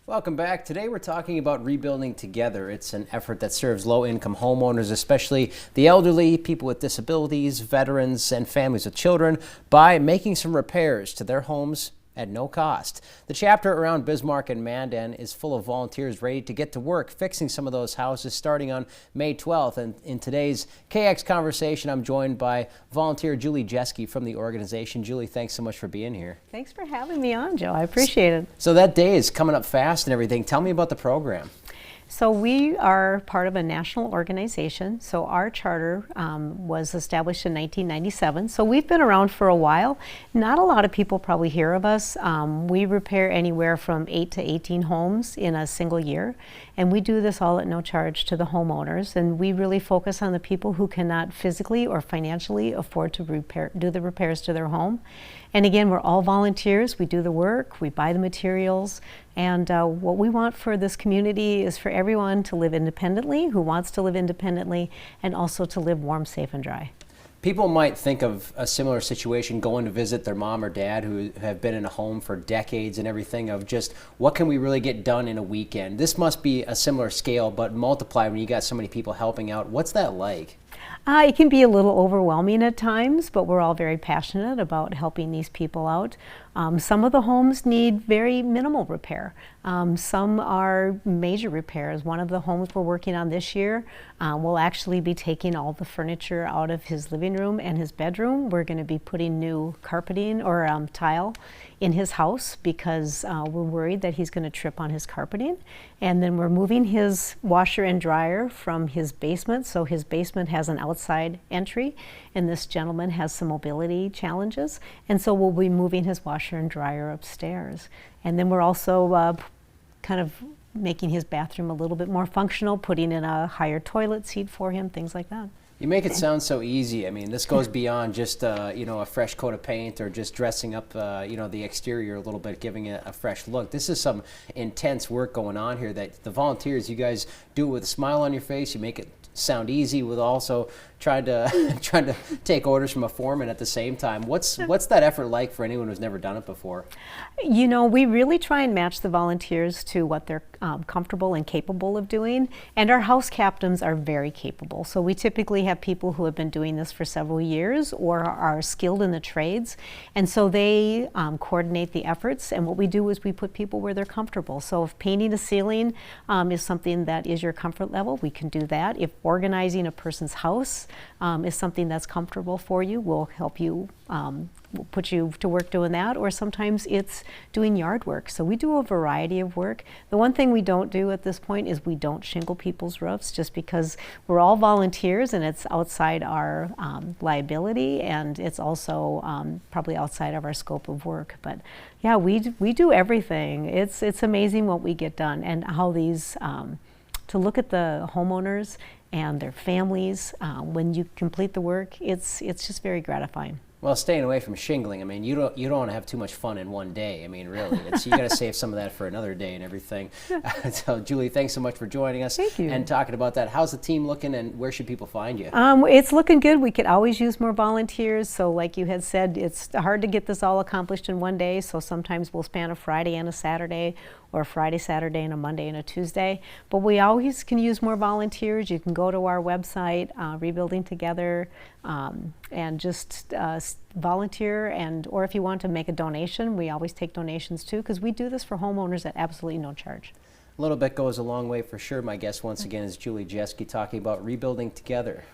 Welcome back. Today we're talking about Rebuilding Together. It's an effort that serves low-income homeowners, especially the elderly, people with disabilities, veterans, and families with children, by making some repairs to their homes at no cost. The chapter around Bismarck and Mandan is full of volunteers ready to get to work fixing some of those houses starting on May 12th. And in today's KX Conversation, I'm joined by volunteer Julie Jeske from the organization. Julie, thanks so much for being here. Thanks for having me on, Joe. I appreciate it. So that day is coming up fast and everything. Tell me about the program. So we are part of a national organization. So our charter was established in 1997. So we've been around for a while. Not a lot of people probably hear of us. We repair anywhere from 8 to 18 homes in a single year. And we do this all at no charge to the homeowners. And we really focus on the people who cannot physically or financially afford to do the repairs to their home. And again, we're all volunteers. We do the work, we buy the materials, and what we want for this community is for everyone to live independently, who wants to live independently, and also to live warm, safe, and dry. People might think of a similar situation going to visit their mom or dad who have been in a home for decades and everything, of just what can we really get done in a weekend. This must be a similar scale, but multiplied when you got so many people helping out. What's that like? It can be a little overwhelming at times, but we're all very passionate about helping these people out. Some of the homes need very minimal repair. Some are major repairs. One of the homes we're working on this year will actually be taking all the furniture out of his living room and his bedroom. We're going to be putting new carpeting or tile in his house because we're worried that he's going to trip on his carpeting. And then we're moving his washer and dryer from his basement. So his basement has an outside entry, and this gentleman has some mobility challenges. And so we'll be moving his washer and dryer upstairs. And then we're also kind of making his bathroom a little bit more functional, putting in a higher toilet seat for him, things like that. You make it sound so easy. I mean, this goes beyond just a fresh coat of paint or just dressing up the exterior a little bit, giving it a fresh look. This is some intense work going on here that the volunteers, you guys do it with a smile on your face. You make it sound easy with also trying to take orders from a foreman at the same time. What's that effort like for anyone who's never done it before? You know, we really try and match the volunteers to what they're comfortable and capable of doing, and our house captains are very capable. So we typically have people who have been doing this for several years or are skilled in the trades, and so they coordinate the efforts, and what we do is we put people where they're comfortable. So if painting a ceiling is something that is your comfort level, we can do that. If organizing a person's house is something that's comfortable for you, we'll help you, we'll put you to work doing that, or sometimes it's doing yard work. So we do a variety of work. The one thing we don't do at this point is we don't shingle people's roofs, just because we're all volunteers and it's outside our liability, and it's also probably outside of our scope of work. But yeah, we do everything. It's amazing what we get done, and how these, to look at the homeowners and their families when you complete the work, it's just very gratifying. Well, staying away from shingling, I mean, you don't want to have too much fun in one day. I mean, really, you got to save some of that for another day and everything. So, Julie, thanks so much for joining us. Thank you. And talking about that. How's the team looking, and where should people find you? It's looking good. We could always use more volunteers. So, like you had said, it's hard to get this all accomplished in one day. So sometimes we'll span a Friday and a Saturday, or a Friday, Saturday, and a Monday and a Tuesday. But we always can use more volunteers. You can go to our website, Rebuilding Together, and just volunteer, or if you want to make a donation, we always take donations too, because we do this for homeowners at absolutely no charge. A little bit goes a long way for sure. My guest once again is Julie Jeske, talking about Rebuilding Together.